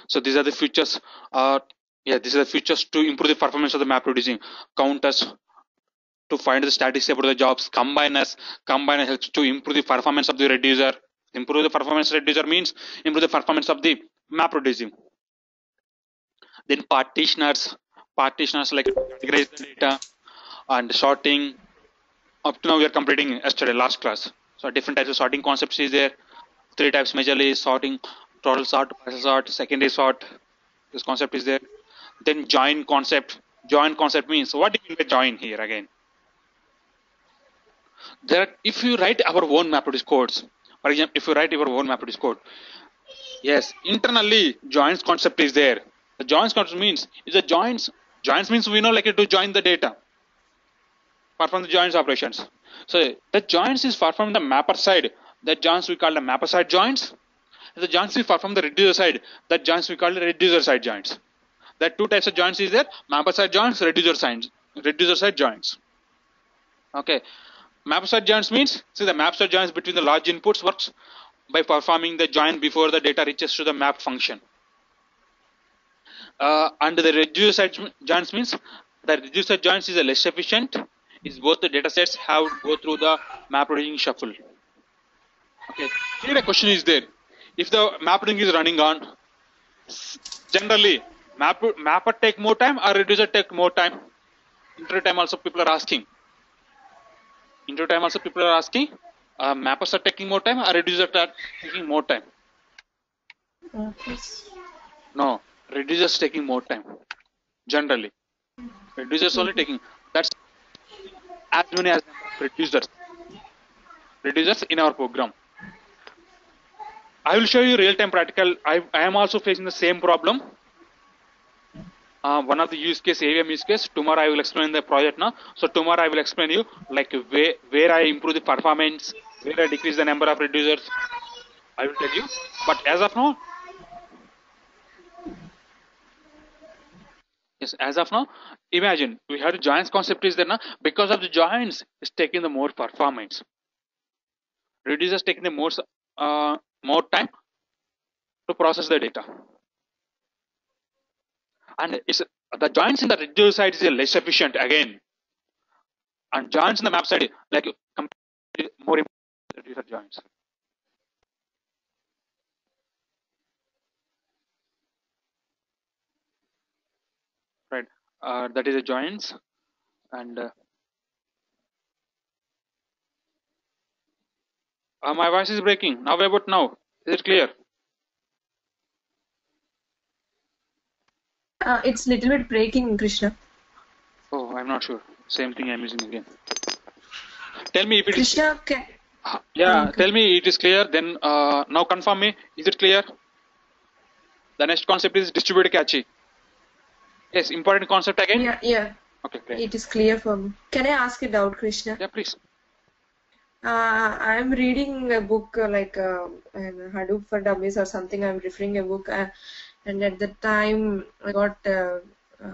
So these are the features. These are the features to improve the performance of the map reducing. Counters to find the statistics about the jobs. Combiner helps to improve the performance of the reducer. Improve the performance reducer means improve the performance of the map reducing. Then partitioners like categorize the data and sorting. Up to now we are completing yesterday last class. So different types of sorting concepts is there. 3 types majorly: sorting, total sort, partial sort, secondary sort. This concept is there. Then join concept. Join concept means, what do you mean by join here again? If you write our own MapReduce codes, for example, if you write your own MapReduce code, yes, internally joins concept is there. The joins concept means joins means we know like to join the data, perform the joins operations. So the joins is performed the mapper side. That joins we call the mapper side joins. The joins we perform the reducer side. That joins we call the reducer side joins. There are 2 types of joins is there: mapper side joins, reducer side joins. Okay. Map side joins means, see, the map side joins between the large inputs works by performing the join before the data reaches to the map function. And the reducer side joins means the reducer side joins is less efficient. Is both the data sets have go through the map reading shuffle. Okay. Here a question is there: if the map reading is running on, generally mapper take more time or reducer take more time? Inter time also people are asking. Mappers are taking more time or reducers are taking more time? No, reducers taking more time. Generally, reducers only taking. That's as many as reducers. Reducers in our program. I will show you real-time practical. I am also facing the same problem. One of the use case, AVM use case. Tomorrow I will explain the project now. So tomorrow I will explain you like where I improve the performance, where I decrease the number of reducers. I will tell you. But as of now, imagine we have the joins concept is there now. Because of the joins, it's taking the more performance. Reducers taking the more time to process the data. And it's the joins in the reducer side is less efficient again, and joins in the map side like more important reducer joins. Right, that is the joins. And my voice is breaking now. About now, is it clear? It's little bit breaking, Krishna. Oh, I'm not sure. Same thing I'm using again. Tell me if it Krishna, is. Okay. Yeah, okay. Tell me it is clear. Then now confirm me. Is it clear? The next concept is distributed cache. Yes, important concept again. Yeah. Okay, great. It is clear for me. Can I ask a doubt, Krishna? Yeah, please. I'm reading a book like Hadoop for Dummies or something. I'm referring a book, and at the time I got a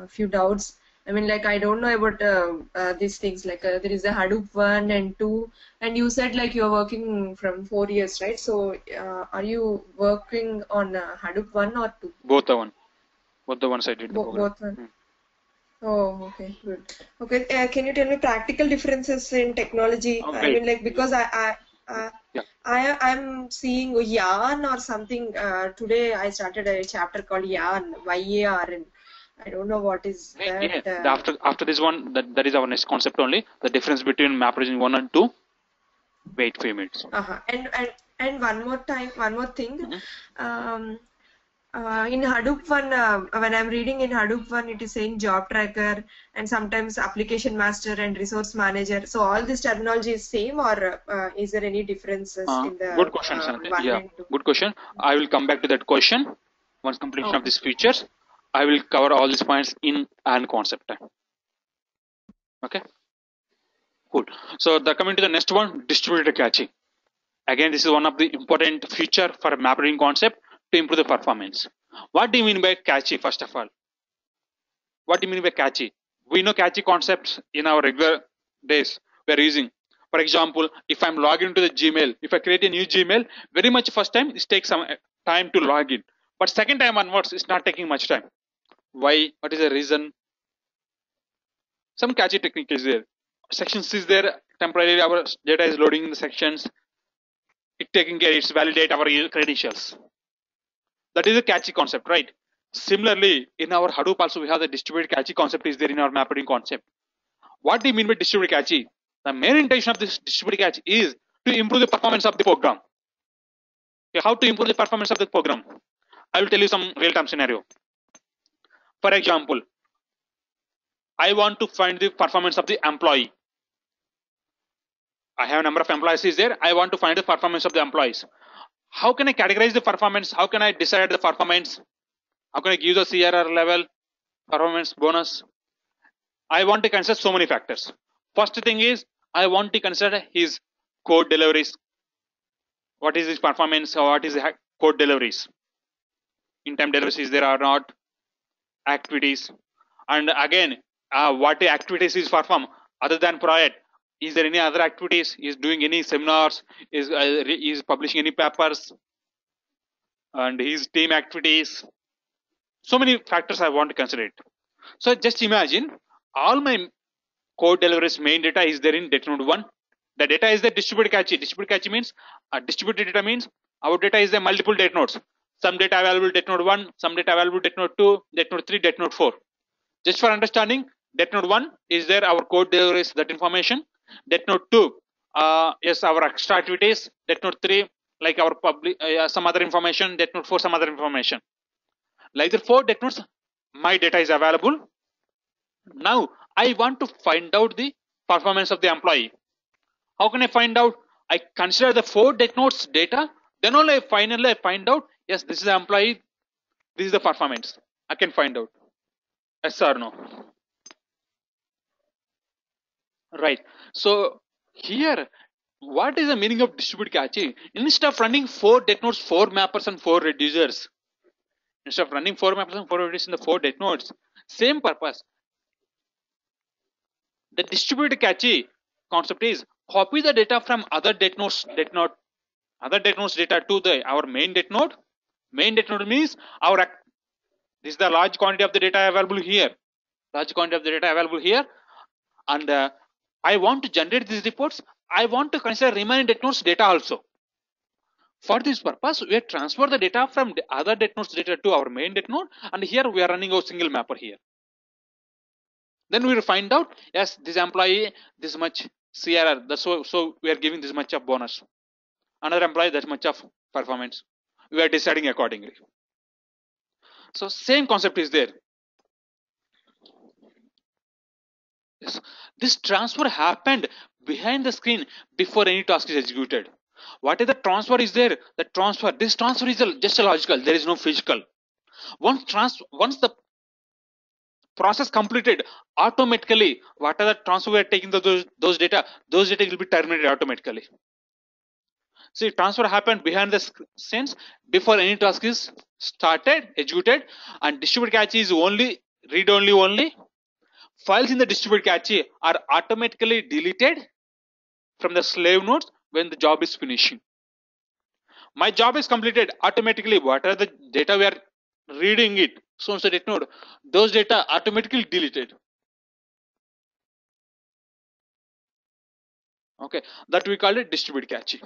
few doubts. I mean, like I don't know about these things. Like there is a Hadoop 1 and 2, and you said like you're working from 4 years, right? So are you working on Hadoop 1 or 2? Both the one. Both the ones I did the program. Both one. Oh, okay, good. Okay, can you tell me practical differences in technology? Okay. I mean, like because I'm seeing Yarn or something. Today I started a chapter called Yarn, YARN. I don't know what is that. Yeah. After this one, that is our next concept only. The difference between MapReduce 1 and 2. Wait a few minutes. And one more thing. In Hadoop 1, when I'm reading in Hadoop 1, it is saying job tracker and sometimes application master and resource manager. So all this terminology is same, or is there any differences in the good question, yeah, good question. I will come back to that question once completion of these features. I will cover all these points in an concept time. Okay, cool. So coming to the next one, distributed caching. Again, this is one of the important feature for map reading concept to improve the performance. What do you mean by cache? First of all, what do you mean by cache? We know cache concepts in our regular days we are using. For example, if I'm logged into the Gmail, if I create a new Gmail, very much first time it takes some time to log in. But second time onwards, it's not taking much time. Why? What is the reason? Some catchy technique is there. Sections is there. Temporarily, our data is loading in the sections. It taking care. It's validate our credentials. That is a catchy concept, right? Similarly, in our Hadoop also we have the distributed catchy concept is there in our mapping concept. What do you mean by distributed catchy? The main intention of this distributed catchy is to improve the performance of the program. Okay, how to improve the performance of the program? I will tell you some real-time scenario. For example, I want to find the performance of the employee. I have a number of employees is there. I want to find the performance of the employees. How can I categorize the performance? How can I decide the performance? How can I give the CRR level, performance bonus? I want to consider so many factors. First thing is I want to consider his code deliveries. What is his performance or what is the code deliveries? In time deliveries is there or not? Activities. And again, what activities is performed other than project? Is there any other activities? Is doing any seminars? Is publishing any papers? And his team activities. So many factors I want to consider it. So just imagine all my code deliveries main data is there in data node 1. The data is the distributed cache. Distributed cache means distributed data means our data is the multiple data nodes. Some data available data node 1, some data available data node 2, data node 3, data node 4. Just for understanding, data node 1 is there our code deliveries that information. Data node 2 is our extra activities. Data node 3 like our public some other information. Data node 4 some other information. Like the 4 data nodes, my data is available. Now I want to find out the performance of the employee. How can I find out? I consider the 4 data nodes data. Then only finally I find out, yes, this is the employee, this is the performance. I can find out. Yes or no? Right. So here, what is the meaning of distributed caching? Instead of running 4 data nodes, 4 mappers and 4 reducers, instead of running 4 mappers and 4 reducers in the 4 data nodes, same purpose. The distributed cache concept is copy the data from other data nodes data to the our main data node. Main data node means this is the large quantity of the data available here. Large quantity of the data available here, and I want to generate these reports. I want to consider remaining data nodes data also. For this purpose, we transfer the data from the other data nodes data to our main data node, and here we are running a single mapper here. Then we will find out, yes, this employee this much CRR, so we are giving this much of bonus. Another employee that much of performance. We are deciding accordingly. So same concept is there. Yes. This transfer happened behind the screen before any task is executed. What is the transfer is there? The transfer. This transfer is just a logical. There is no physical. Once the process completed, automatically whatever transfer we are taking those data will be terminated automatically. See, transfer happened behind the scenes before any task is started, executed, and distributed cache is only read only. Files in the distributed cache are automatically deleted from the slave nodes when the job is finishing. My job is completed automatically. What are the data we are reading it? So data node, those data automatically deleted. Okay, that we call it distributed cache.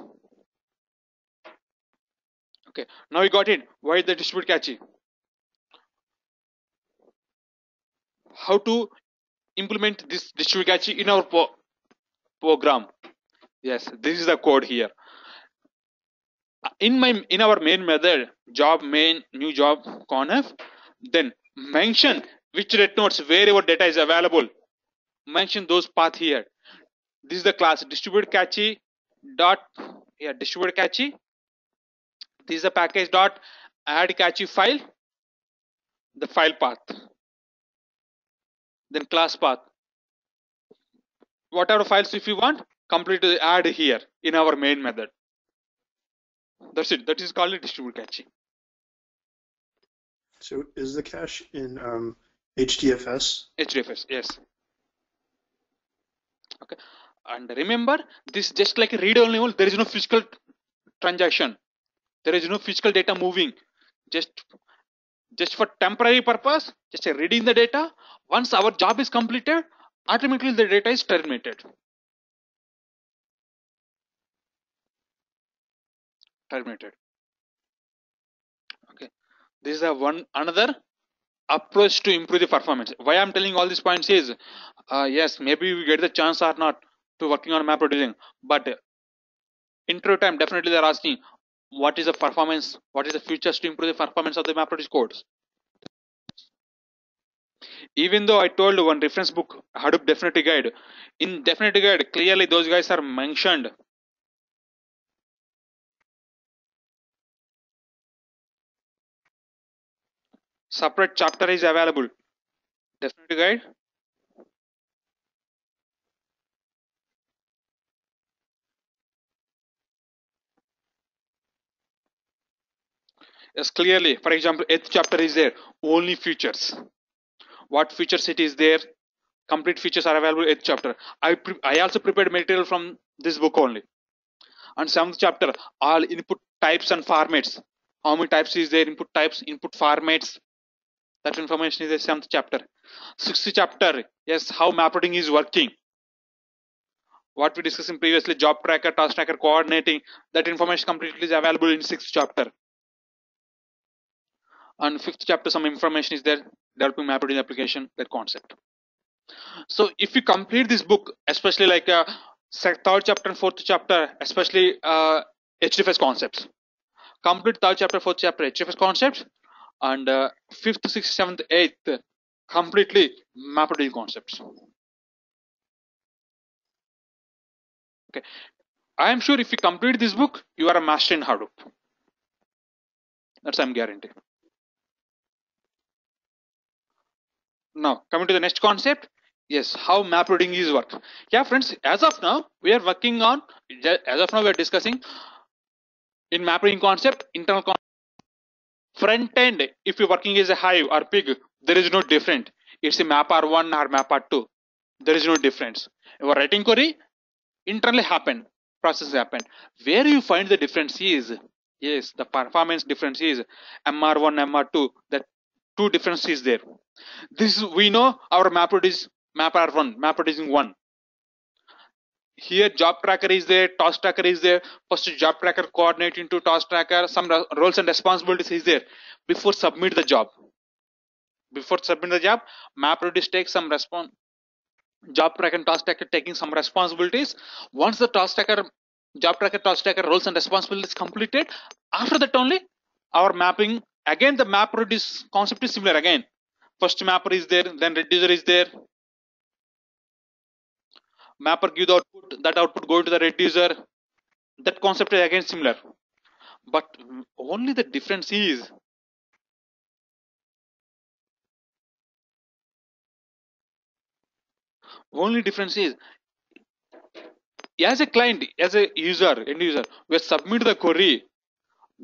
Okay, now we got it. Why the distributed cache? How to implement this distributed cache in our program? Yes, this is the code here. In our main method, job main new job conf, then mention which data nodes wherever data is available. Mention those path here. This is the class distributed cache dot distributed cache. This is the package dot add cache file, the file path, then class path. Whatever files if you want, completely add here in our main method. That's it. That is called a distributed cache. So is the cache in HDFS? HDFS, yes. Okay, and remember this just like a read only. There is no physical transaction. There is no physical data moving. Just just for temporary purpose, just reading the data. Once our job is completed, automatically the data is terminated. Okay, this is a one another approach to improve the performance. Why I'm telling all these points is, yes, maybe we get the chance or not to working on map reducing, but intro time definitely they're asking what is the performance, what is the features to improve the performance of the MapReduce codes. Even though I told one reference book, Hadoop Definity Guide, in Definity Guide clearly those guys are mentioned. Separate chapter is available. Definity Guide. Yes, clearly. For example, 8th chapter is there. Only features. What features it is there? Complete features are available 8th chapter. I also prepared material from this book only. And 7th chapter, all input types and formats. How many types is there? Input types, input formats. That information is the 7th chapter. 6th chapter, yes, how MapReducing is working. What we discussed in previously, job tracker, task tracker, coordinating. That information completely is available in 6th chapter. And 5th chapter, some information is there, developing MapReducing application, that concept. So if you complete this book, especially like 3rd chapter and 4th chapter, especially HDFS concepts, complete 3rd chapter, 4th chapter HDFS concepts, and 5th, 6th, 7th, 8th completely MapReducing concepts. Okay, I am sure if you complete this book, you are a master in Hadoop. That's I'm guarantee. Now coming to the next concept, yes, how MapReducing is work. Yeah, friends, as of now we are working on. As of now we are discussing in MapReducing concept, internal concept. Front end, if you're working as a Hive or Pig, there is no different. It's a MapR1 or MapR2. There is no difference. You are writing query, internally happen, process happen. Where you find the difference is, yes, the performance difference is MR1, MR2. That two difference is there. This we know our MapReduce MapR1, MapReducing 1. Here job tracker is there, task tracker is there. First job tracker coordinate into task tracker, some roles and responsibilities is there. Before submit the job, MapReduce takes some response. Job tracker and task tracker taking some responsibilities. Once the task tracker, job tracker, task tracker roles and responsibilities completed, after that only our mapping. Again the MapReduce concept is similar again. First mapper is there, then reducer is there. Mapper give the output, that output go to the reducer. That concept is again similar, but only the difference is as a client, as a user, end user, we submit the query.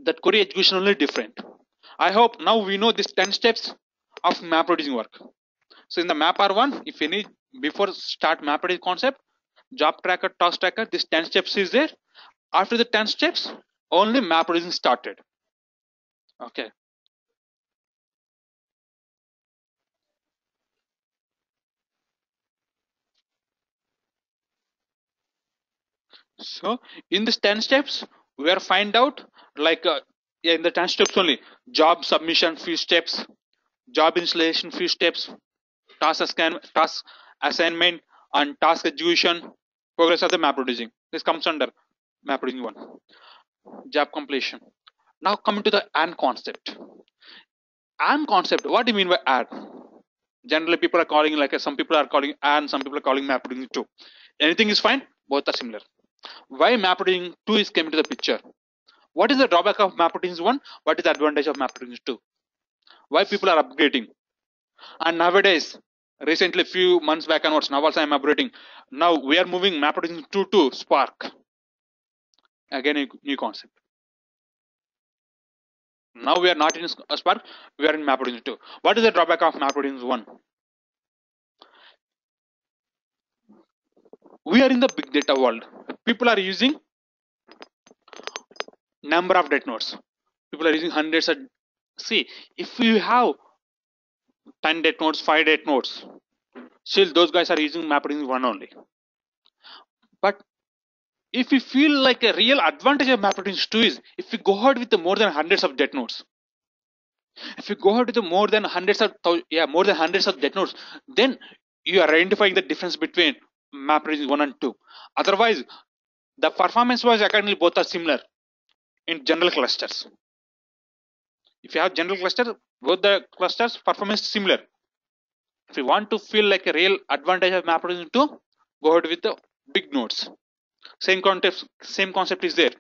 That query execution only different. I hope now we know these 10 steps of MapReducing work. So in the MapR1, if any before start MapReducing concept, job tracker, task tracker, this 10 steps is there. After the 10 steps, only MapReducing started. Okay. So in this 10 steps, we are find out like in the 10 steps only, job submission few steps, job installation few steps, task assignment and task execution, progress of the MapReducing. This comes under MapReducing 1. Job completion. Now coming to the AND concept. AND concept, what do you mean by AND? Generally people are calling like some people are calling AND, some people are calling MapReducing 2. Anything is fine, both are similar. Why MapReducing 2 is came into the picture? What is the drawback of MapReducing 1? What is the advantage of MapReducing 2? Why people are upgrading? And nowadays, recently few months back onwards, now also I am upgrading. Now we are moving MapReducing 2 to Spark. Again a new concept. Now we are not in Spark, we are in MapReducing 2. What is the drawback of MapReducing 1? We are in the big data world. People are using number of data nodes. People are using hundreds of See, if you have 10 date nodes, 5 date nodes, still those guys are using MapReduce 1 only. But if we feel like a real advantage of MapReduce 2 is if we go ahead with the more than hundreds of date nodes, if you go ahead with the more than hundreds of date nodes, then you are identifying the difference between MapReduce 1 and 2. Otherwise, the performance wise accordingly both are similar in general clusters. If you have general cluster, both the clusters performance similar. If you want to feel like a real advantage of MapReduce 2, go ahead with the big nodes. Same concept is there.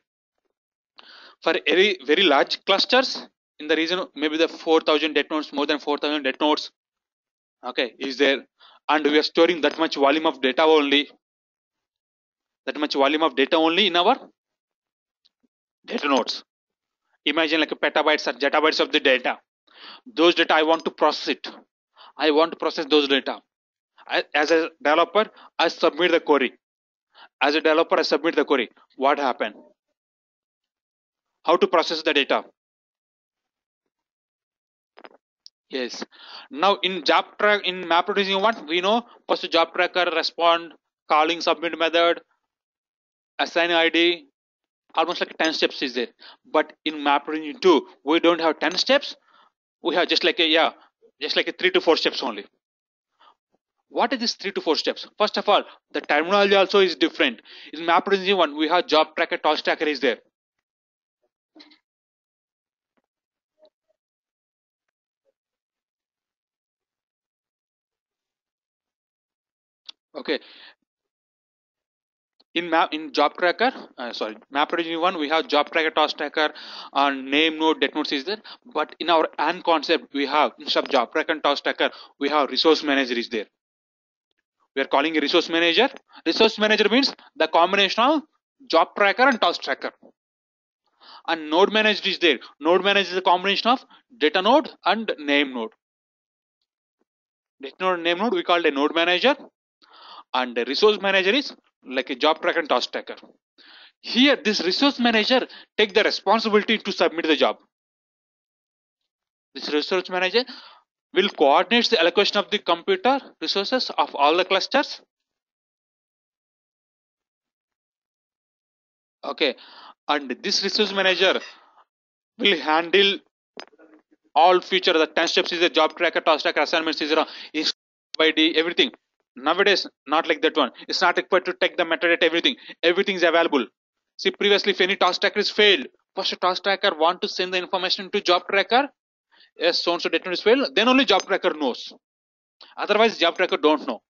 For very large clusters in the region, maybe the 4,000 date nodes, more than 4,000 date nodes, okay, is there, and we are storing that much volume of data only, in our data nodes. Imagine like a petabytes or zettabytes of the data. Those data I want to process it. I want to process those data. As a developer, I submit the query. What happened? How to process the data? Yes. Now in in MapReduce, what we know, first job tracker, respond, calling submit method, assign ID, almost like 10 steps is there. But in MapReduce 2, we don't have 10 steps. We have just like a 3 to 4 steps only. What is this 3 to 4 steps? First of all, the terminology also is different. In MapReduce 1, we have job tracker, task tracker is there. Okay. In job tracker, MapReduce 1, we have job tracker, task tracker, and name node, date nodes is there. But in our AND concept, we have instead of job tracker and task tracker, we have resource manager is there. We are calling a resource manager. Resource manager means the combination of job tracker and task tracker. And node manager is there. Node manager is a combination of data node and name node. Data node and name node we call a node manager, and the resource manager is like a job tracker and task tracker. Here, this resource manager take the responsibility to submit the job. This resource manager will coordinate the allocation of the computer resources of all the clusters. Okay, and this resource manager will handle all future the 10 steps is a job tracker, task tracker, assignments is ID, everything. Nowadays, not like that one. It's not required to take the metadata, everything is available. See, previously if any task tracker is failed, first task tracker want to send the information to job tracker. Yes, so and so data is failed, then only job tracker knows. Otherwise, job tracker don't know.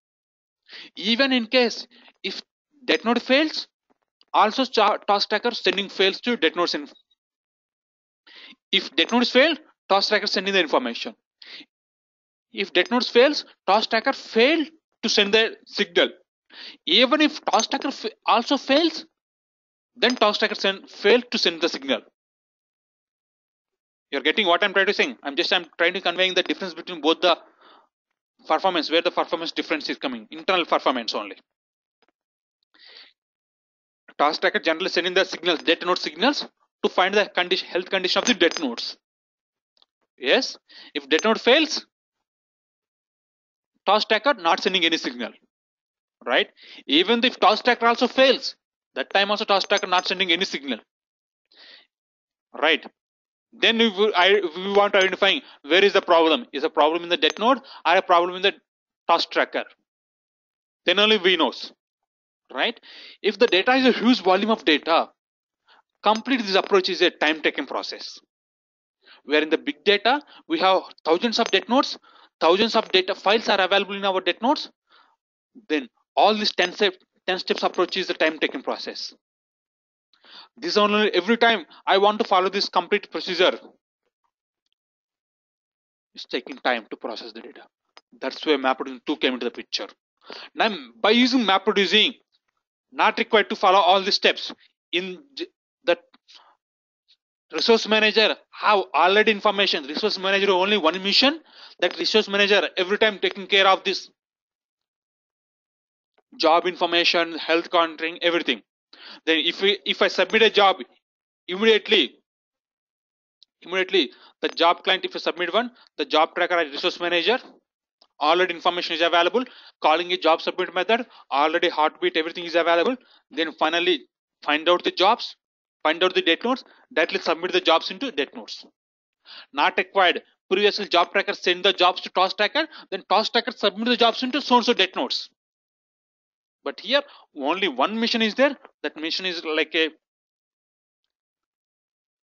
Even in case if date node fails, also task tracker sending fails to date nodes. If date node is failed, task tracker sending the information. If date nodes fails, task tracker failed to send the signal. Even if task tracker also fails, then task tracker failed to send the signal. You're getting what I'm trying to say? I'm trying to conveying the difference between both the performance, where the performance difference is coming, internal performance only. Task tracker generally sending the signals, data node signals, to find the health condition of the data nodes. Yes, if data node fails, task tracker not sending any signal, right? Even if task tracker also fails, that time also task tracker not sending any signal, right? Then we want to identify where is the problem. Is a problem in the date node or a problem in the task tracker? Then only we knows, right? If the data is a huge volume of data, complete this approach is a time-taking process. Where in the big data, we have thousands of date nodes, thousands of data files are available in our date nodes. Then all this 10 steps approach is the time-taking process. This only every time I want to follow this complete procedure, it's taking time to process the data. That's where MapReduce 2 came into the picture. Now, by using MapReduce, not required to follow all the steps. In the resource manager have already information. Resource manager only one mission. That resource manager every time taking care of this job information, health monitoring, everything. Then if I submit a job, immediately Immediately, the job client, if you submit one, the job tracker and resource manager, already information is available. Calling a job submit method, already heartbeat, everything is available. Then finally, find out the jobs, find out the date notes, directly submit the jobs into date notes. Not required. Previously, job tracker send the jobs to task tracker, then task tracker submit the jobs into so-and-so date notes. But here, only one mission is there. That mission is like a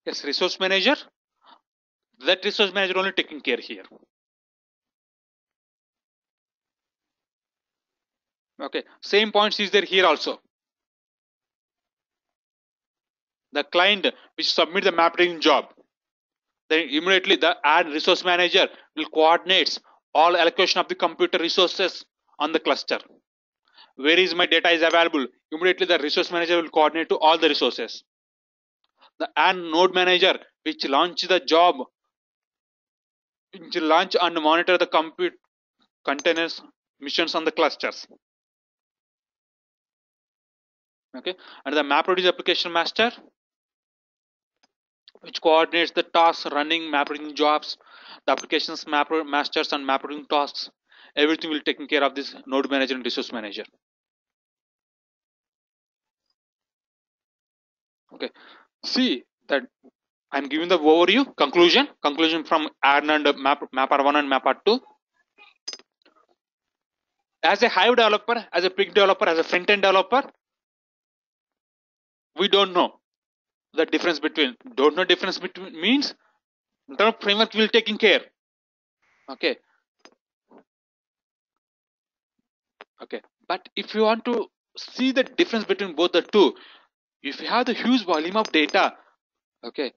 yes, resource manager. That resource manager only taking care here. Okay, same points is there here also. The client which submit the map reading job, then immediately the add resource manager will coordinates all allocation of the computer resources on the cluster. Where is my data is available? Immediately the resource manager will coordinate to all the resources. The add node manager which launch the job, which launch and monitor the compute containers missions on the clusters. Okay, and the MapReduce application master which coordinates the tasks running MapReduce jobs, the applications masters and MapReduce tasks. Everything will taken care of this node manager and resource manager. Okay, see that I'm giving the overview conclusion from ADN and MapR1 and MapR2. As a Hive developer, as a Pig developer, as a front-end developer, we don't know the difference between. Don't know difference between means internal framework will taking care. Okay. Okay. But if you want to see the difference between both the two, if you have the huge volume of data, okay,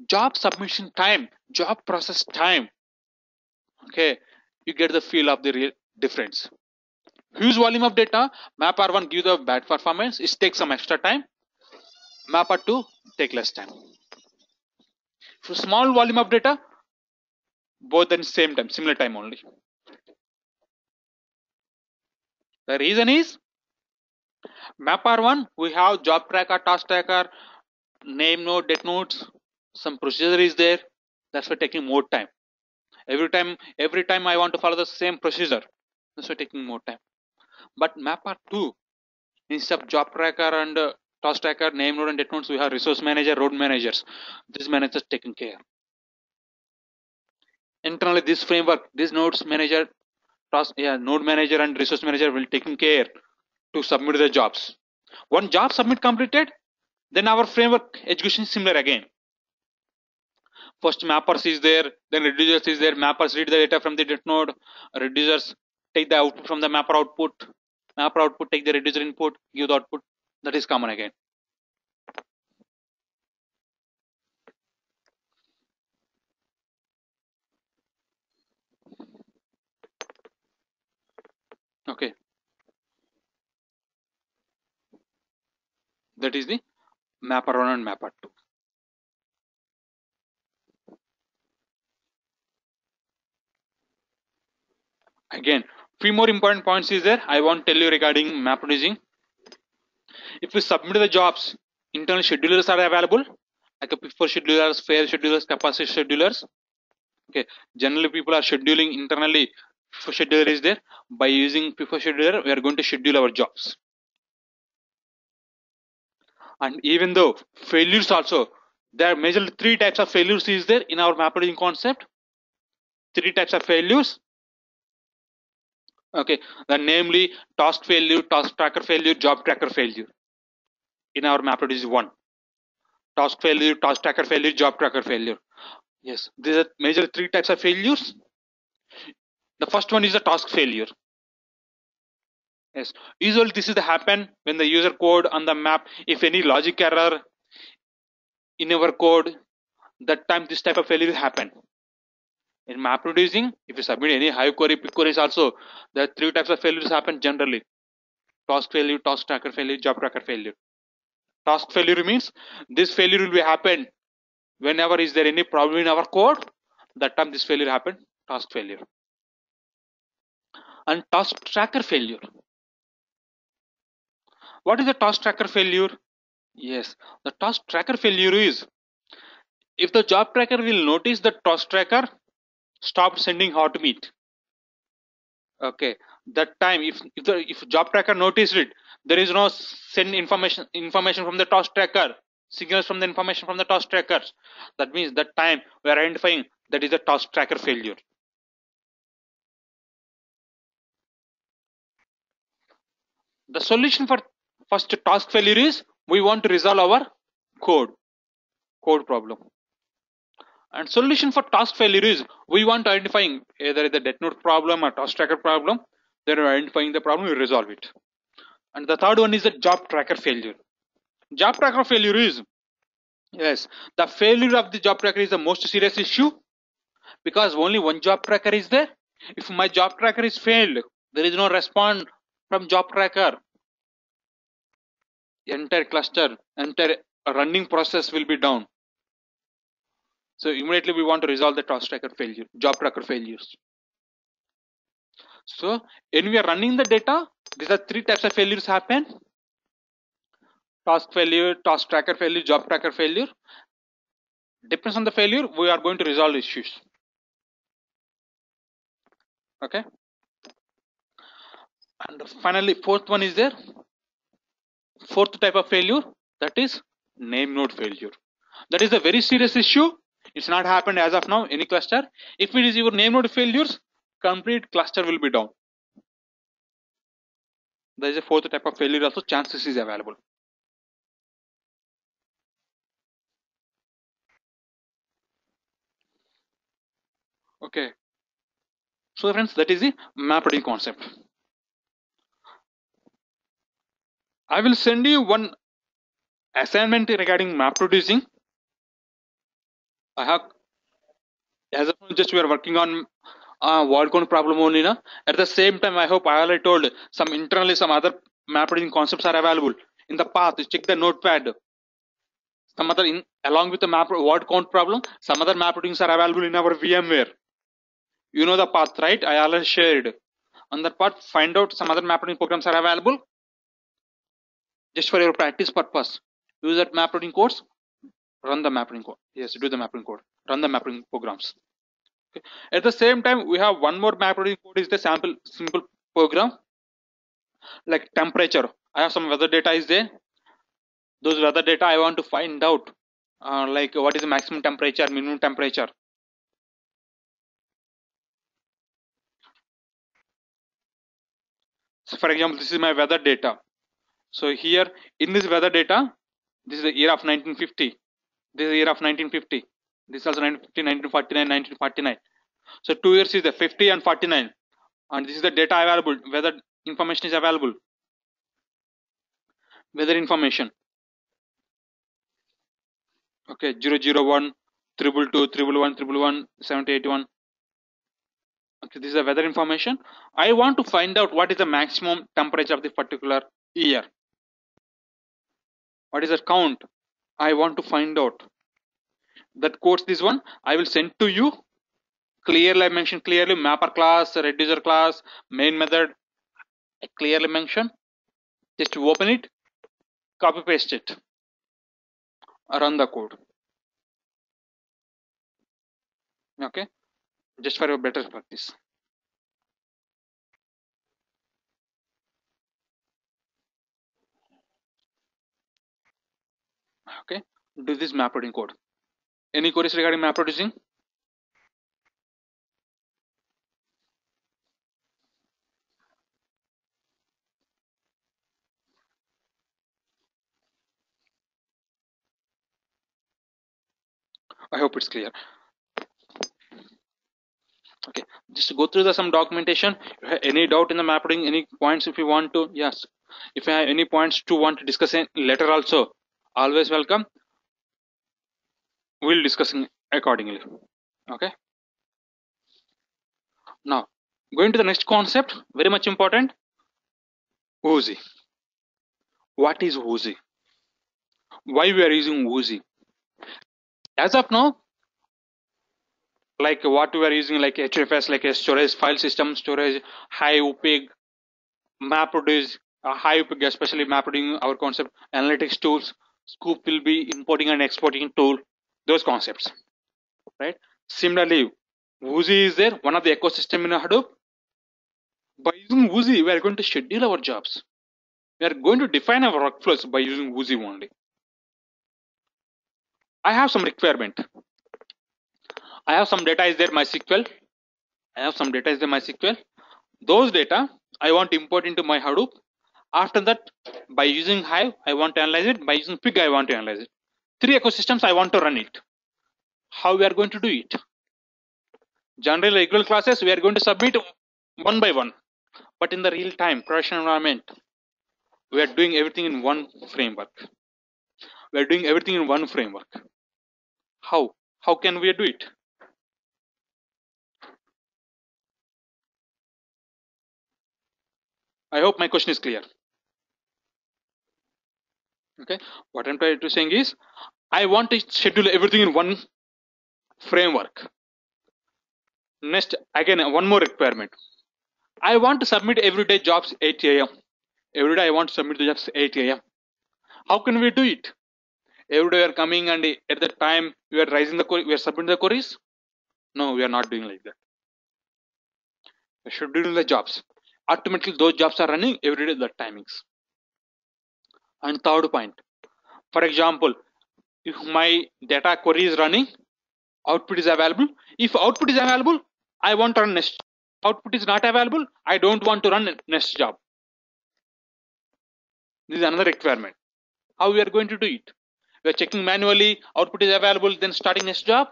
job submission time, job process time, okay, you get the feel of the real difference. Huge volume of data, MapR1 give the bad performance, it takes some extra time. MapR2 take less time. For small volume of data, both at same time, similar time only. The reason is MapR1 we have job tracker, task tracker, name node, date nodes, some procedure is there. That's why taking more time. Every time I want to follow the same procedure. That's why taking more time. But MapR2 instead of job tracker and task tracker, name node and date nodes, we have resource manager, road managers. This managers taking care. Internally, this framework, this nodes manager, node manager and resource manager will taking care to submit the jobs. One job submit completed, then our framework execution is similar again. First mappers is there, then reducers is there. Mappers read the data from the date node, reducers take the output from the mapper output take the reducer input, give the output. That is common again. Okay, that is the MapR1 and MapR2. Again, few more important points is there I want to tell you regarding MapReducing. If we submit the jobs, internal schedulers are available, like a preferred schedulers, fair schedulers, capacity schedulers. Okay, generally people are scheduling internally. For scheduler is there. By using preferred scheduler, we are going to schedule our jobs. And even though failures also, there are majorly 3 types of failures is there in our MapReducing concept. 3 types of failures. Okay, the namely task failure, task tracker failure, job tracker failure. In our MapReduce 1, task failure, task tracker failure, job tracker failure. Yes, these are major 3 types of failures. The first one is the task failure. Yes, usually this is the happen when the user code on the map, if any logic error in our code, that time this type of failure will happen. In MapReducing, if you submit any Hive query, pick queries also, there are 3 types of failures happen generally. Task failure, task tracker failure, job tracker failure. Task failure means this failure will be happen whenever is there any problem in our code, that time this failure happen, task failure. And task tracker failure. What is the task tracker failure? Yes, the task tracker failure is if the job tracker will notice the task tracker stopped sending heartbeat, okay, that time if job tracker noticed it, there is no send information from the task tracker, signals from the information from the task trackers. That means that time we are identifying that is the task tracker failure. The solution for first task failure is we want to resolve our code problem. And solution for task failure is we want to identifying either the death note problem or task tracker problem. Then we're identifying the problem, we resolve it. And the third one is the job tracker failure. Job tracker failure is, yes, the failure of the job tracker is the most serious issue because only one job tracker is there. If my job tracker is failed, there is no response from job tracker, entire cluster, entire running process will be down. So immediately we want to resolve the task tracker failure, job tracker failures. So when we are running the data, these are three types of failures happen: task failure, task tracker failure, job tracker failure. Depends on the failure, we are going to resolve issues. Okay. And finally, fourth one is there. Fourth type of failure, that is name node failure. That is a very serious issue. It's not happened as of now any cluster. If it is your name node failures, complete cluster will be down. There is a fourth type of failure also, chances is available. Okay. So friends, that is the MapReducing concept. I will send you one assignment regarding MapReducing. I have, as of now, just we are working on word count problem only. Na? At the same time, I hope I already told some internally some other MapReducing concepts are available in the path. Check the notepad. Some other along with the word count problem, some other MapReducings are available in our VMware. You know the path, right? I already shared. On that path, find out some other MapReducing programs are available. Just for your practice purpose, use that MapReducing course. Run the MapReducing code. Yes, do the MapReducing code. Run the MapReducing programs. Okay. At the same time, we have one more MapReducing code is the simple program like temperature. I have some weather data is there. Those weather data I want to find out like what is the maximum temperature, minimum temperature. So for example, this is my weather data. So here in this weather data, this is the year of 1950. This is the year of 1950. This is also 1950, 1949, 1949. So 2 years is the 50 and 49. And this is the data available. Weather information is available. Weather information. Okay, 001, 222, 311, 311, 7081. Okay, this is the weather information. I want to find out what is the maximum temperature of the particular year. What is the count? I want to find out. That quotes this one. I will send to you. Clearly I mentioned clearly mapper class, reducer class, main method. I clearly mention. Just open it, copy paste it, run the code. Okay, just for your better practice. Okay, do this MapReducing code. Any queries regarding MapReducing? I hope it's clear. Okay, just go through some documentation. If you have any doubt in the MapReducing, any points if you want to, yes. If you have any points to want to discuss later also, always welcome. We'll discussing accordingly. Okay. Now, going to the next concept, very much important. Woozy. What is Woozy? Why we are using Woozy? As of now, like what we are using, like HFS, like a storage file system storage, HivePig, MapReduce, HivePig, especially MapReducing our concept, analytics tools. Scoop will be importing and exporting tool. those concepts, right? Similarly, Woozy is there, one of the ecosystem in Hadoop. By using Woozy, we are going to schedule our jobs. We are going to define our workflows by using Woozy only. I have some requirement. I have some data is there MySQL. I have some data is there MySQL. Those data I want to import into my Hadoop. After that, by using Hive, I want to analyze it. By using Pig, I want to analyze it. 3 ecosystems I want to run it. How we are going to do it? General regular classes we are going to submit one by one. But in the real time production environment, we are doing everything in one framework. We are doing everything in one framework. How? How can we do it? I hope my question is clear. Okay, what I'm trying to saying is, I want to schedule everything in one framework. Next, again, one more requirement. I want to submit every day jobs 8 a.m. Every day I want to submit the jobs 8 a.m. How can we do it? Every day we are coming and at the time we are raising the query, we are submitting the queries. No, we are not doing like that. We should do the jobs. Automatically those jobs are running every day at that timings. And third point, for example, if my data query is running, output is available. If output is available, I want to run next. Output is not available, I don't want to run next job. This is another requirement. How we are going to do it? We are checking manually, output is available, then starting next job.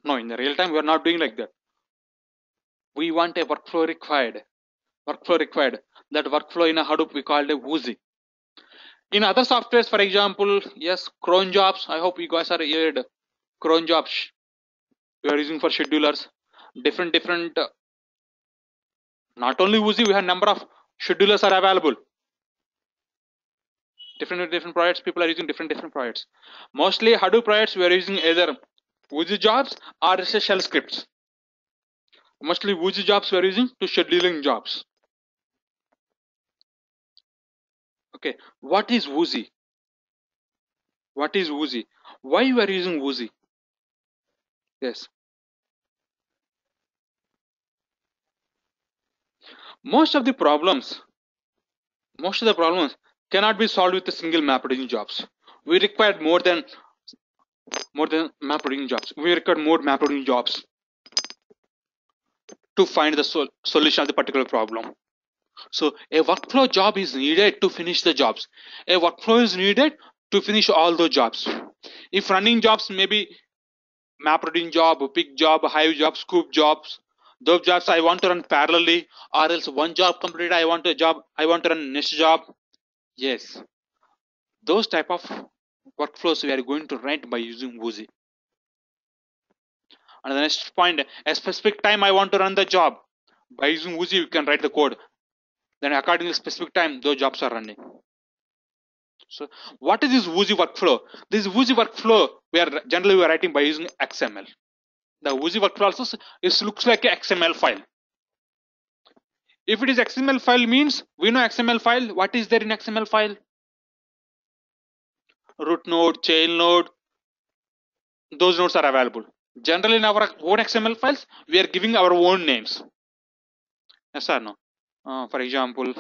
No, in the real time we are not doing like that. We want a workflow required. That workflow in a Hadoop we call it Woozy. In other softwares, for example, yes, cron jobs. I hope you guys are heard. Cron jobs we are using for schedulers. Different. Not only Woozy, we have number of schedulers are available. Different projects. People are using different projects. Mostly Hadoop projects we are using either Woozy jobs or shell scripts. Mostly Woozy jobs we are using to scheduling jobs. Okay, what is Woozy? What is Woozy? Why you are using Woozy? Yes. Most of the problems cannot be solved with a single MapReduce jobs. We require more than MapReduce jobs. We require more MapReduce jobs to find the solution of the particular problem. So a workflow job is needed to finish the jobs. A workflow is needed to finish all those jobs. If running jobs, maybe MapReduce job, Pig job, Hive job, Scoop jobs, those jobs I want to run parallelly, or else one job completed, I want to run next job. Yes, those type of workflows we are going to write by using Woozy. And the next point, a specific time I want to run the job. By using Woozy, you can write the code. Then according to specific time, those jobs are running. So what is this Woozy workflow? This Woozy workflow we are generally writing by using XML. The Woozy workflow also looks like an XML file. If it is XML file means we know XML file. What is there in XML file? Root node, chain node, those nodes are available. Generally in our own XML files, we are giving our own names. Yes or no? For example,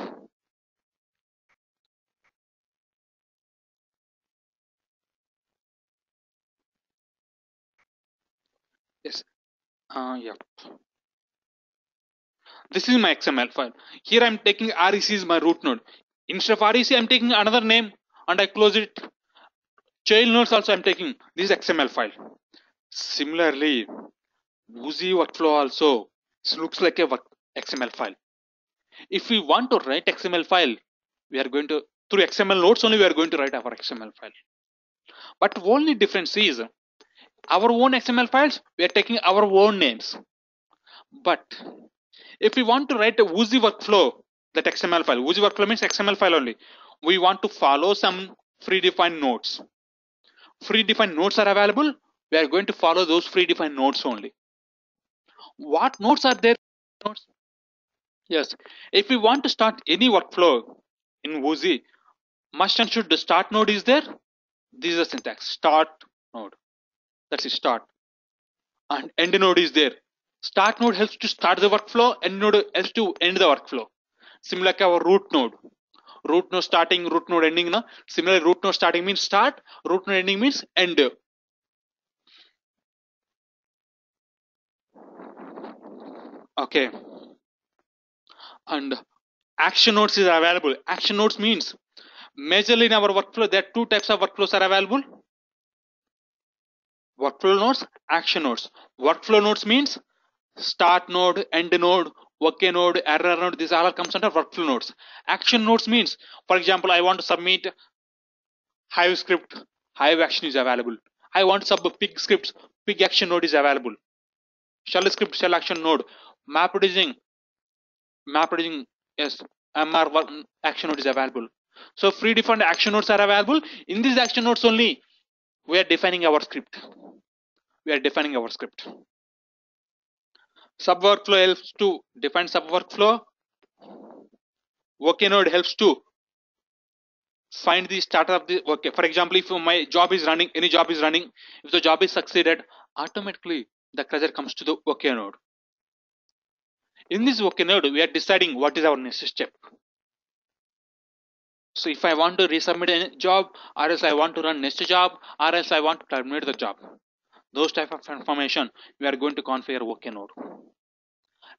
yes, yeah. This is my XML file. Here I'm taking REC is my root node. Instead of REC, I'm taking another name and I close it. Chain nodes also I'm taking this XML file. Similarly, Woozy workflow also looks like a XML file. If we want to write XML file, we are going to through XML nodes only we are going to write our XML file. But only difference is our own XML files we are taking our own names. But if we want to write a Woozy workflow, that XML file, Woozy workflow means XML file only. We want to follow some predefined nodes. Predefined nodes are available. We are going to follow those predefined nodes only. What nodes are there? Nodes? Yes. If we want to start any workflow in Woozy, must and should the start node is there. This is the syntax: start node. That's it, start. And end node is there. Start node helps to start the workflow, end node helps to end the workflow. Similar like our root node. Root node starting, root node ending. Na? Similarly, root node starting means start, root node ending means end. Okay. And action nodes is available. Action nodes means majorly in our workflow, there are two types of workflows are available. Workflow nodes, action nodes. Workflow nodes means start node, end node, OK node, error node. These all comes under workflow nodes. Action nodes means, for example, I want to submit Hive script, Hive action is available. I want to sub pig scripts, pig action node is available. Shell script, shell action node. Map reducing, yes, MR action node is available. So predefined action nodes are available. In these action nodes only, we are defining our script. Sub workflow helps to define sub workflow. OK node helps to find the starter of the OK. For example, if my job is running, any job is running, if the job is succeeded, automatically the cursor comes to the OK node. In this OK node, we are deciding what is our next step. So if I want to resubmit a job, or else I want to run next job, or else I want to terminate the job, those type of information we are going to configure OK node.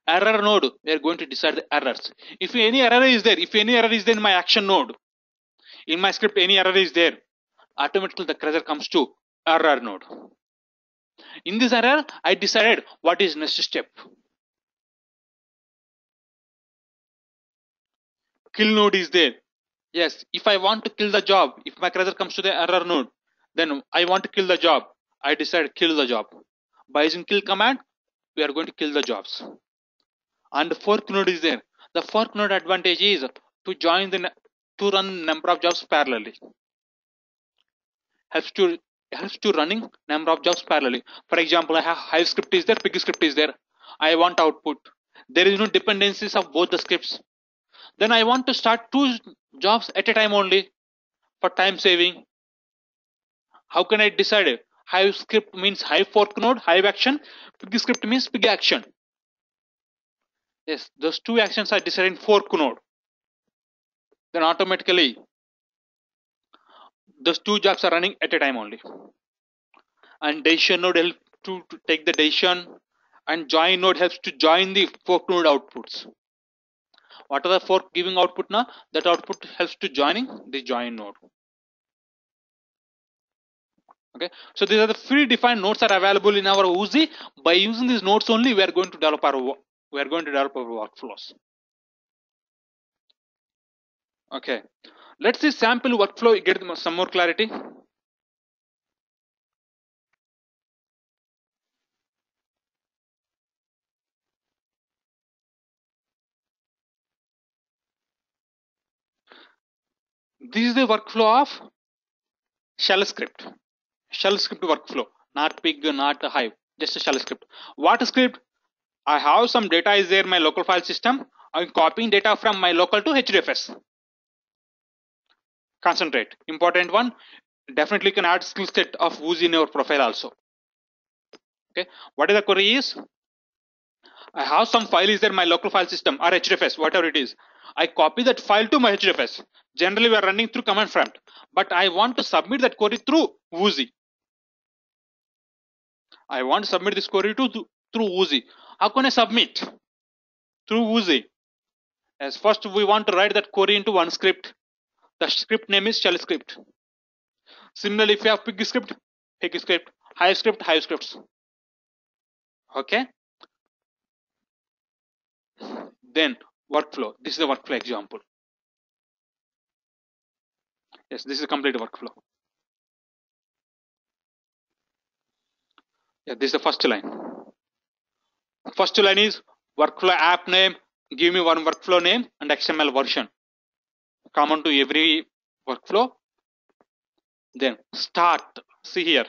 Error node, we are going to decide the errors. If any error is there, in my action node, in my script any error is there, automatically the cursor comes to error node. In this error, I decided what is next step. Kill node is there. Yes, if I want to kill the job, if my cursor comes to the error node, then I want to kill the job. I decide kill the job. By using kill command, we are going to kill the jobs. And fork node is there. The fork node advantage is to run number of jobs parallelly. Helps to running number of jobs parallelly. For example, I have Hive script is there, pig script is there. I want output. There is no dependencies of both the scripts. Then I want to start two jobs at a time only for time saving. How can I decide? Hive script means Hive fork node, Hive action. Pig script means pig action. Yes, those two actions are decided in fork node. Then automatically those two jobs are running at a time only. And decision node helps to take the decision, and join node helps to join the fork node outputs. What are the fork giving output now? That output helps to joining the join node. Okay, so these are the predefined nodes are available in our Oozie. By using these nodes only, we are going to develop our workflows. Okay, let's see sample workflow, get some more clarity. This is the workflow of shell script. Shell script workflow, not pig, not Hive, just a shell script. What script? I have some data is there in my local file system. I'm copying data from my local to HDFS. Concentrate. Important one. Definitely can add skill set of Oozie in your profile also. Okay. What is the query is? I have some file is there in my local file system or HDFS, whatever it is. I copy that file to my HDFS. Generally, we are running through command prompt, but I want to submit that query through Oozie. I want to submit this query through Oozie. How can I submit? Through Oozie. As first, we want to write that query into one script. The script name is shell script. Similarly, if you have pig script, Hive script, Hive scripts. Okay. Then workflow. This is the workflow example. Yes, this is a complete workflow. Yeah, this is the first line. First line is workflow app name. Give me one workflow name and XML version. Common to every workflow. Then start. See here.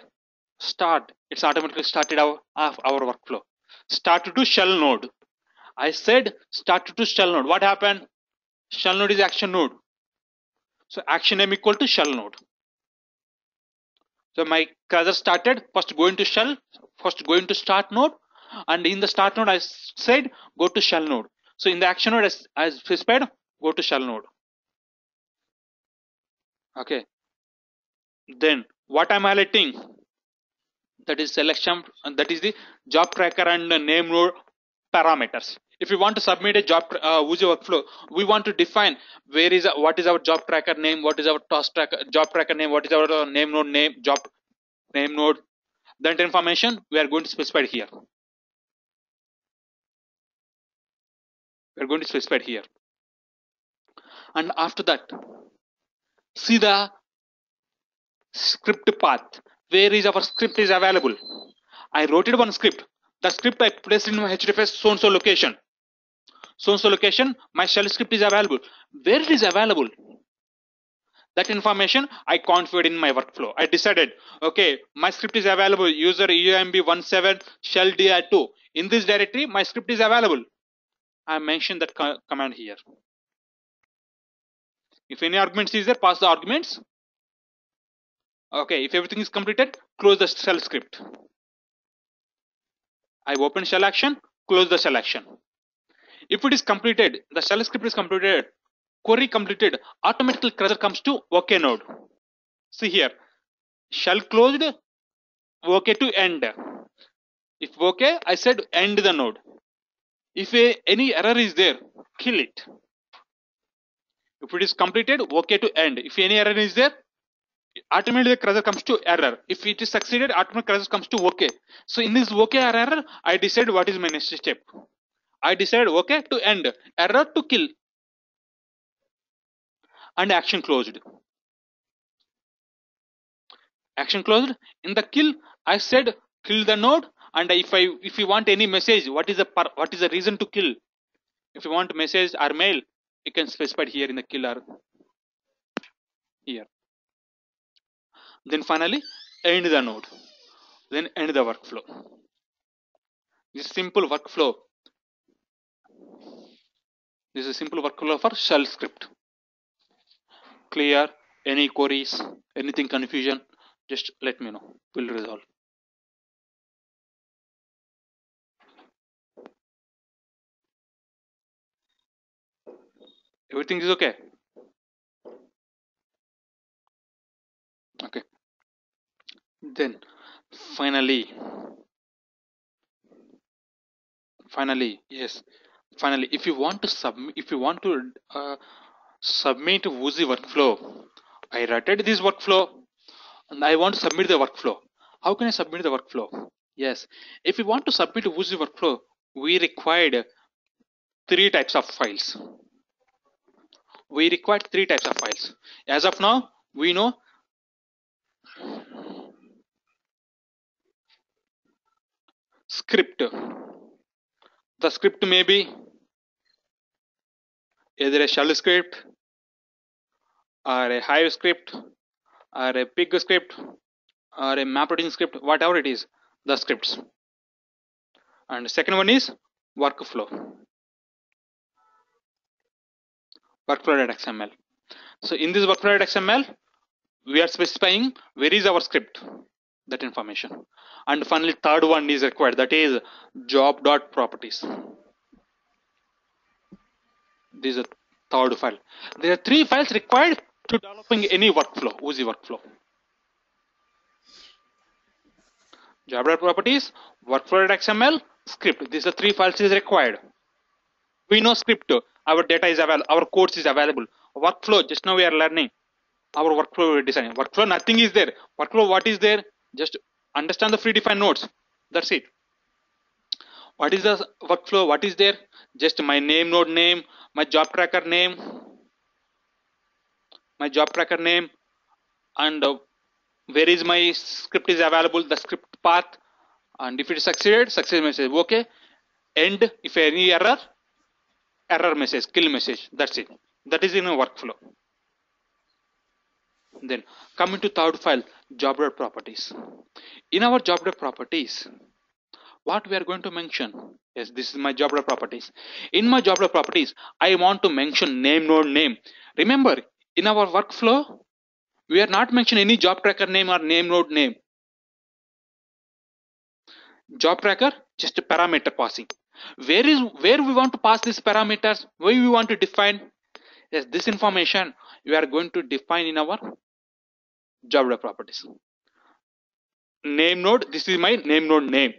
Start. It's automatically started our workflow. Start to shell node. I said start to shell node. What happened? Shell node is action node. So action name equal to shell node. So my cursor started, first go into shell, first go into start node, and in the start node I said go to shell node. So in the action node I specified go to shell node. Okay. Then what I'm highlighting, that is selection, and that is the job tracker and the name node parameters. If you want to submit a job Oozie workflow, we want to define where is what is our job tracker name, what is our task tracker job tracker name, what is our name node name, job name node. That information we are going to specify here. We are going to specify here. And after that, see the script path. Where is our script is available? I wrote it one script. The script I placed in my HDFS so and so location. So and so location, my shell script is available. Where it is available? That information I configured in my workflow. I decided, okay, my script is available. User UMB17 shell dir2. In this directory, my script is available. I mentioned that command here. If any arguments is there, pass the arguments. Okay, if everything is completed, close the shell script. I open shell action, close the shell action. If it is completed, the shell script is completed, query completed, automatically cursor comes to OK node. See here, shell closed, OK to end. If OK, I said end the node. If any error is there, kill it. If it is completed, OK to end. If any error is there, automatically the cursor comes to error. If it is succeeded, automatically cursor comes to OK. So in this OK or error, I decide what is my next step. I decide OK to end, error to kill, and action closed. Action closed. In the kill, I said kill the node, and if you want any message, what is the reason to kill? If you want message or mail, you can specify here in the killer here. Then finally end the node. Then end the workflow. This simple workflow. This is a simple workflow for shell script. Clear? Any queries? Anything confusion? Just let me know. We'll resolve. Everything is okay? Okay. Then finally, yes. Finally, if you want to submit Oozie workflow, I rated this workflow and I want to submit the workflow. How can I submit the workflow? Yes, if you want to submit Oozie workflow, we required 3 types of files. We required 3 types of files. As of now, we know script. The script may be either a shell script or a Hive script or a pig script or a MapReduce script, whatever it is, the scripts. And the second one is workflow. Workflow.xml. So in this workflow.xml, we are specifying where is our script, that information. And finally, third one is required, that is job.properties. This is a third file. There are 3 files required to developing any workflow, Oozie workflow. Job.properties, workflow.xml, script. These are 3 files is required. We know script, our data is available, our codes is available. Workflow, just now we are learning. Our workflow we are designing. Workflow, nothing is there. Workflow, what is there? Just understand the predefined nodes. That's it. What is the workflow? What is there? Just my name node name, my job tracker name, and where is my script is available, the script path, and if it is succeeded, success message. Okay. End, if any error message, kill message. That's it. That is in a workflow. Then coming to third file, job.properties. In our job.properties, what we are going to mention? Yes, this is my job.properties. In my job.properties, I want to mention name node name. Remember, in our workflow, We are not mentioning any job tracker name or name node name. Job tracker, just a parameter passing. Where we want to pass these parameters? Where we want to define? Yes, this information we are going to define in our job properties. Name node. This is my name node name.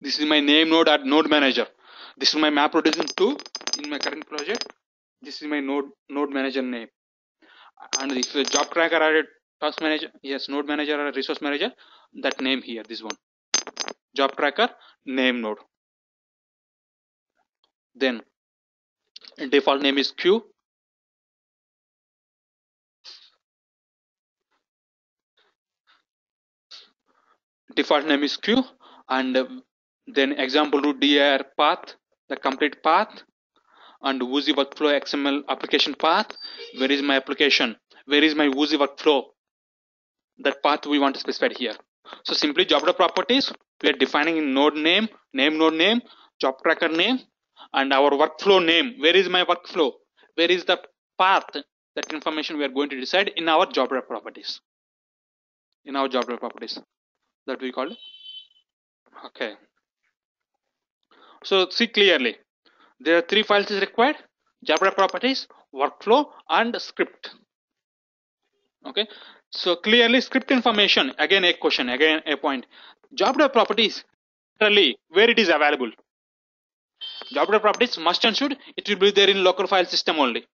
This is my name node at node manager. This is my MapReduce 2 in my current project. This is my node manager name. And if a job tracker or a task manager, yes, node manager or a resource manager, that name here, this one, job tracker name node. Then default name is Q. Default name is Q, and then example root dir path, the complete path, and Woozy workflow XML application path. Where is my application? Where is my Woozy workflow? That path we want to specify here. So simply job properties, we are defining in node name, node name, job tracker name, and our workflow name. Where is my workflow? Where is the path? That information we are going to decide in our job properties. In our job properties, that we call. Okay. So see clearly, there are 3 files is required: job properties, workflow, and script. Okay. So clearly, script information, again a question, again a point. Job properties, literally where it is available. Job properties must and should, it will be there in local file system only.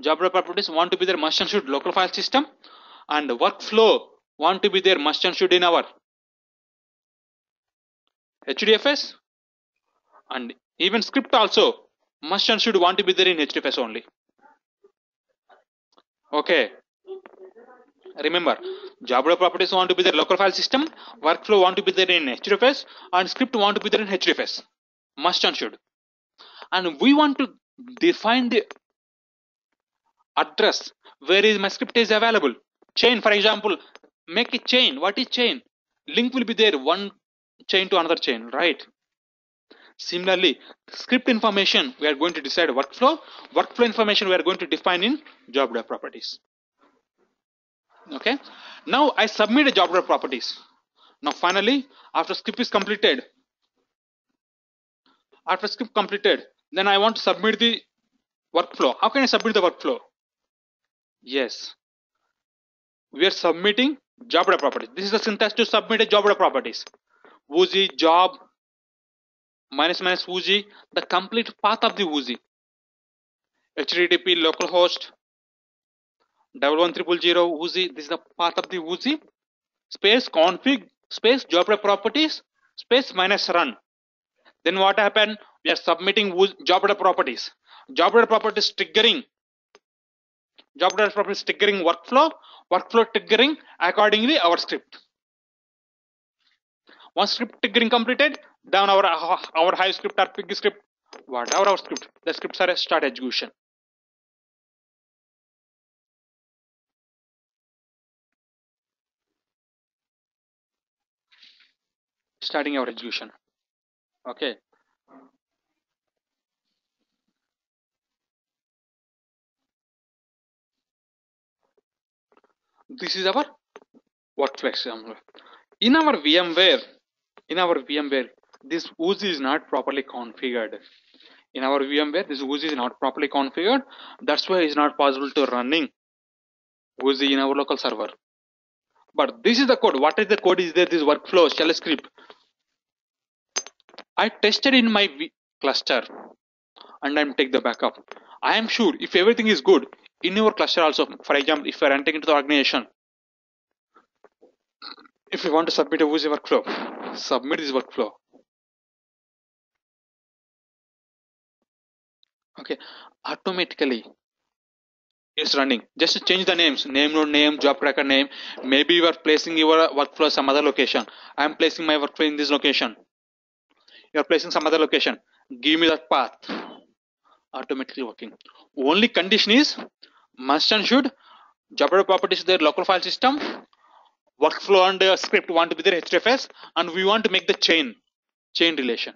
Job properties want to be there must and should local file system, and workflow want to be there must and should in our HDFS, and even script also must and should want to be there in HDFS only. Okay. Remember, job properties want to be there local file system, workflow want to be there in HDFS, and script want to be there in HDFS. Must and should. And we want to define the address where is my script is available. Chain, for example, make a chain. What is chain? Link will be there, one chain to another chain, right? Similarly, script information we are going to decide workflow. Workflow information we are going to define in job properties. Okay. Now I submit a job properties. Now finally, after script is completed, then I want to submit the workflow. How can I submit the workflow? Yes, we are submitting job properties. This is the syntax to submit a job properties. Woozy job -- Woozy, the complete path of the Woozy. HTTP localhost 11000 Woozy. This is the path of the Woozy. Space config space job properties space -run. Then what happened? We are submitting job properties. Job properties triggering. Job properties triggering workflow. Workflow triggering accordingly our script. Once script triggering completed, down our Hive script or Pig script, whatever our script, the scripts are start execution. Starting our execution. Okay. This is our workflow example. In our VMware, this Woozy is not properly configured. In our VMware, this Woozy is not properly configured. That's why it's not possible to running Woozy in our local server. But this is the code. What is the code? Is there this workflow shell script? I tested in my cluster and I'm take the backup. I am sure if everything is good in your cluster also, for example, if you are entering into the organization, if you want to submit a Woozy workflow, submit this workflow. Okay, automatically it's running. Just change the names, name node name, job tracker name. Maybe you are placing your workflow some other location. I am placing my workflow in this location. You are placing some other location. Give me that path. Automatically working. Only condition is must and should job properties their local file system, workflow and script want to be their HDFS, and we want to make the chain relation.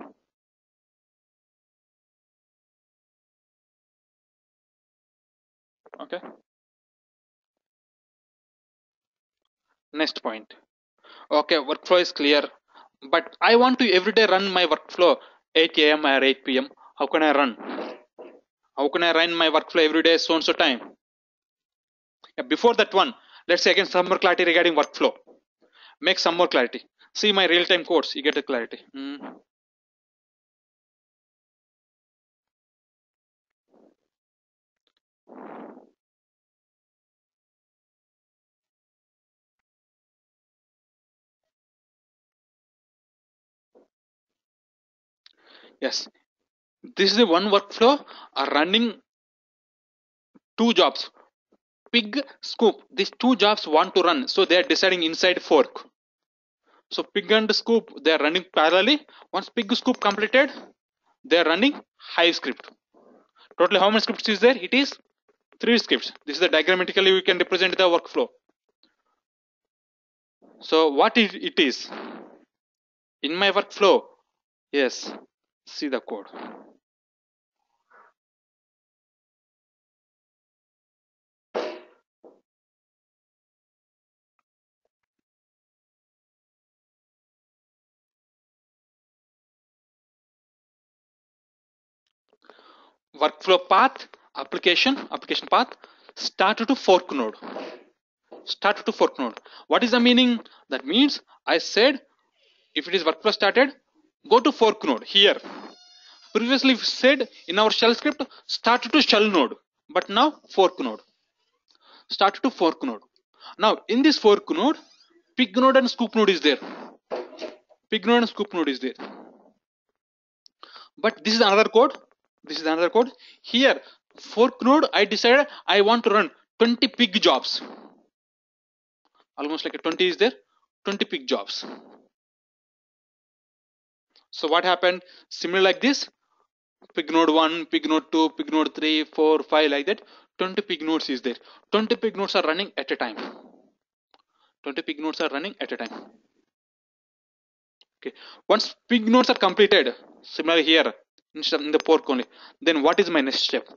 Okay. Next point. Okay, workflow is clear, but I want to every day run my workflow 8 a.m. or 8 p.m. How can I run? How can I run my workflow every day so and so time? Yeah, before that one, let's say again some more clarity regarding workflow. Make some more clarity. See my real-time codes, you get the clarity. Yes, this is the one workflow running two jobs. Pig, scoop. These two jobs want to run, so they are deciding inside fork. So pig and scoop they are running parallelly. Once pig scoop completed, they are running hive script. Totally, how many scripts is there? It is 3 scripts. This is the diagrammatically we can represent the workflow. So what it is in my workflow? Yes, see the code. Workflow path, application path, start to fork node. Start to fork node. What is the meaning? That means I said if it is workflow started, go to fork node here. Previously we said in our shell script start to shell node, but now fork node. Start to fork node. Now in this fork node, pig node and scoop node is there. Pig node and scoop node is there. But this is another code. This is another code. Here fork node I decided I want to run 20 pig jobs. Almost like a 20 is there. 20 pig jobs. So what happened? Similar like this. Pig node 1, pig node 2, pig node 3, 4, 5 like that. 20 pig nodes is there. 20 pig nodes are running at a time. 20 pig nodes are running at a time. Okay. Once pig nodes are completed, similar here instead in the fork only, then what is my next step?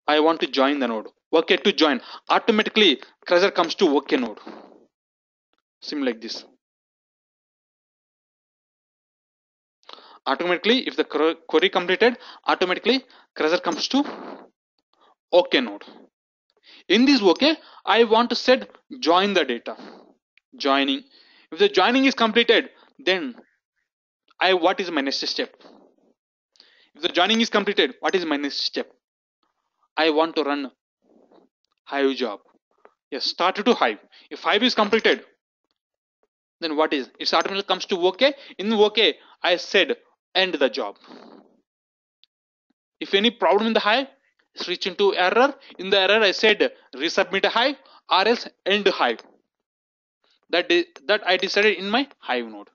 I want to join the node. Okay, to join. Automatically cursor comes to OK node. Similar like this. Automatically, if the query completed, automatically cursor comes to OK node. In this OK, I want to set join the data. Joining. If the joining is completed, then what is my next step? If the joining is completed, what is my next step? I want to run hive job. Yes, started to hive. If hive is completed, then what is? It automatically comes to OK. In OK, I said end the job. If any problem in the hive, switch into error. In the error, I said resubmit a hive or else end hive. That I decided in my hive node.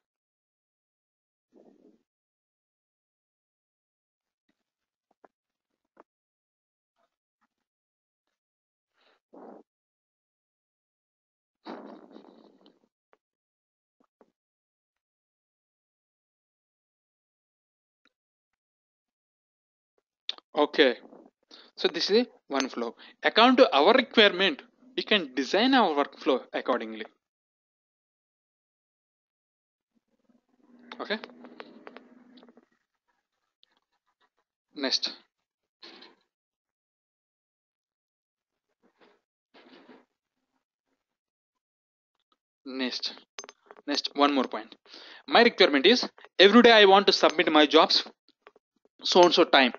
Okay. So this is one flow. According to our requirement, we can design our workflow accordingly. Okay. Next. Next, one more point. My requirement is every day I want to submit my jobs so and so time.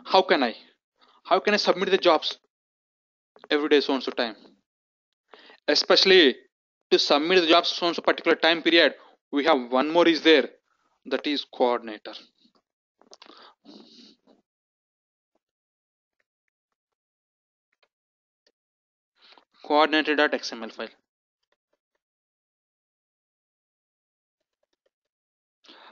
How can I submit the jobs every day so and so time? Especially to submit the jobs so and so particular time period, we have one more is there, that is coordinator. Coordinator.xml file.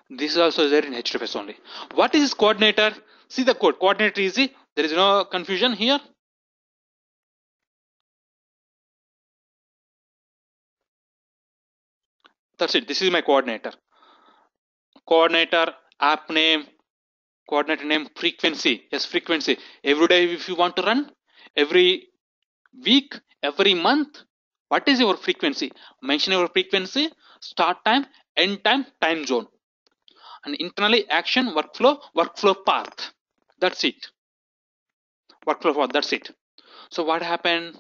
This is also there in HDFS only. What is this coordinator? See the code. Coordinator easy. There is no confusion here. That's it. This is my coordinator. Coordinator, app name, coordinator name, frequency. Yes, frequency. Every day if you want to run, every week, every month. What is your frequency? Mention your frequency, start time, end time, time zone. And internally action, workflow path. That's it. Workflow path, that's it. So what happened?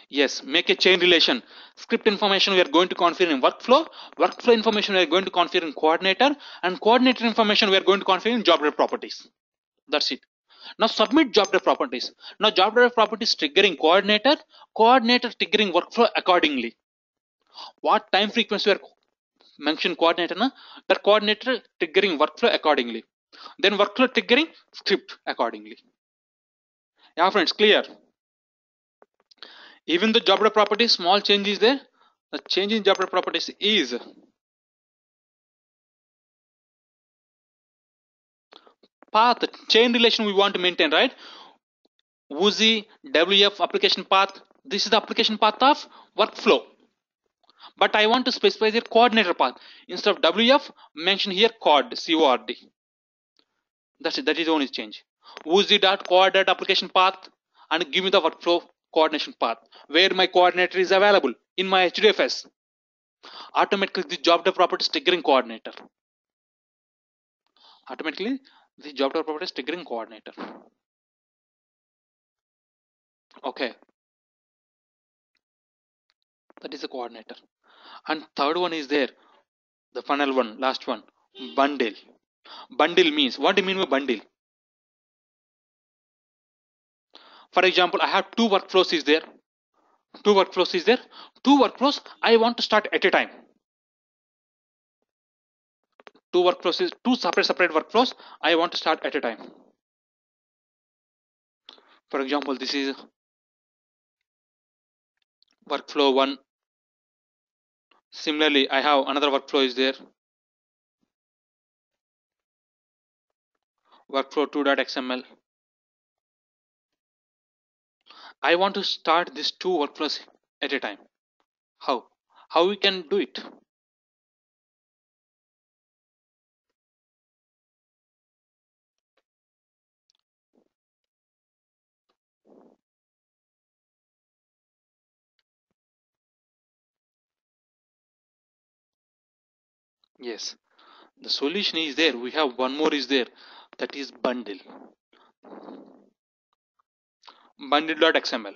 Yes, make a chain relation. Script information we are going to configure in workflow. Workflow information we are going to configure in coordinator. And coordinator information we are going to configure in job type properties. That's it. Now submit job type properties. Now job type properties triggering coordinator, coordinator triggering workflow accordingly. What time frequency we are mentioned coordinator, na? That coordinator triggering workflow accordingly. Then workflow triggering script accordingly. Yeah, friends, clear? Even the job type properties, small change is there. The change in job type properties is path, chain relation we want to maintain, right? WUSI, WF application path. This is the application path of workflow. But I want to specify the coordinator path. Instead of WF, mention here CORD, CORD. That's it. That is the only change. WUSI.coord application path and give me the workflow coordination path where my coordinator is available in my HDFS. Automatically, the job type properties triggering coordinator. Automatically, the job type properties triggering coordinator. Okay, that is the coordinator. And third one is there, the final one, last one, bundle. Bundle means, what do you mean by bundle? For example, I have two workflows is there. Two workflows I want to start at a time. Two separate workflows I want to start at a time. For example, this is workflow 1. Similarly, I have another workflow is there. Workflow 2.xml. I want to start these two workflows at a time. How we can do it? Yes, the solution is there. We have one more is there, that is bundle. Bundle.xml.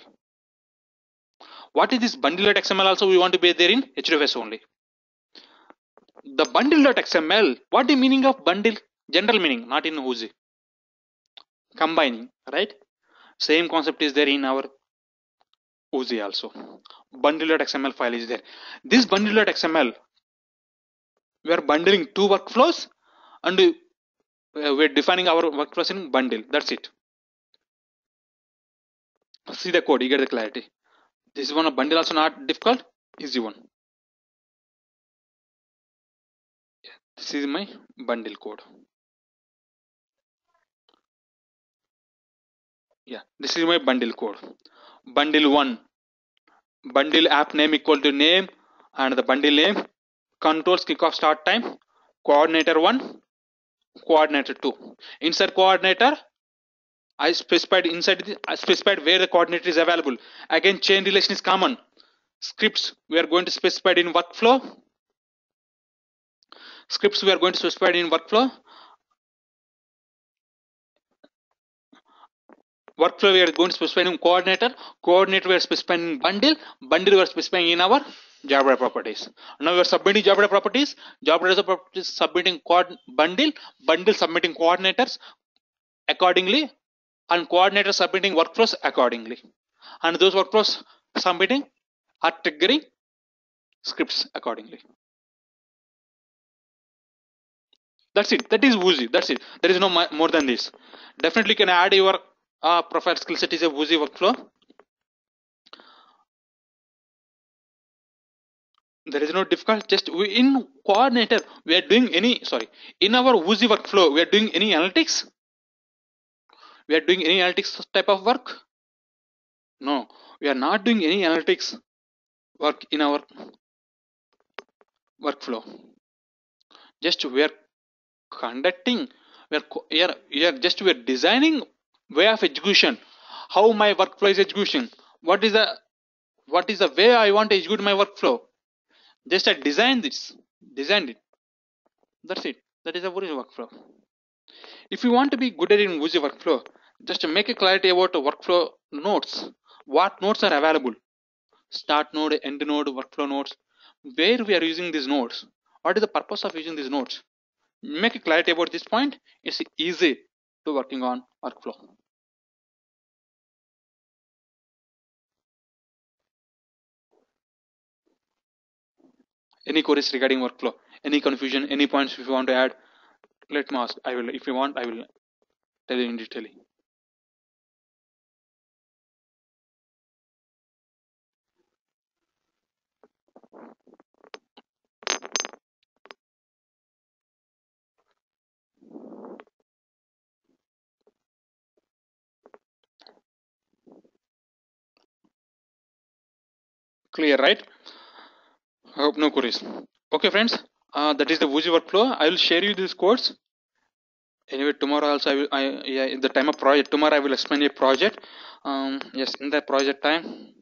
What is this bundle.xml? Also we want to be there in HDFS only. The bundle.xml, what the meaning of bundle? General meaning, not in WUSI. Combining, right? Same concept is there in our WUSI also. Bundle.xml file is there. This bundle.xml, we are bundling two workflows and we're defining our workflows in bundle. That's it. See the code, you get the clarity. This is one of bundle, also not difficult, easy one. This is my bundle code. Yeah, this is my bundle code. Bundle 1, bundle app name equal to name and the bundle name, controls kickoff start time, coordinator 1, coordinator 2. Insert coordinator, I specified where the coordinator is available. Again, chain relation is common. Scripts we are going to specify in workflow. Workflow we are going to specify in coordinator. Coordinator we are specifying in bundle. Bundle we are specifying in our job type properties. Now we are submitting job type properties. Job type properties submitting bundle. Bundle submitting coordinators accordingly, and coordinator submitting workflows accordingly. And those workflows submitting are triggering scripts accordingly. That's it. That is WUSI. That's it. There is no more than this. Definitely can add your profile skill set is a WUSI workflow. There is no difficult. Just in coordinator we are doing any, in our WUSI workflow we are doing any analytics. We are doing any analytics type of work? No, we are not doing any analytics work in our workflow. Just we are conducting, we are designing way of execution, how my workflow is execution. What is the way I want to execute my workflow? Just I designed it. That's it. That is a Woozy workflow. If you want to be good at in Woozy workflow, just make a clarity about the workflow nodes. What nodes are available? Start node, end node, workflow nodes. Where we are using these nodes? What is the purpose of using these nodes? Make a clarity about this point. It's easy to working on workflow. Any queries regarding workflow? Any confusion? Any points if you want to add? Let me ask. I will. If you want, I will tell you in detail. Clear, right? I hope no queries. Okay, friends. That is the Woozy workflow. I will share you these codes. Anyway, tomorrow also in the time of project. Tomorrow I will explain a project. Yes, in that project time.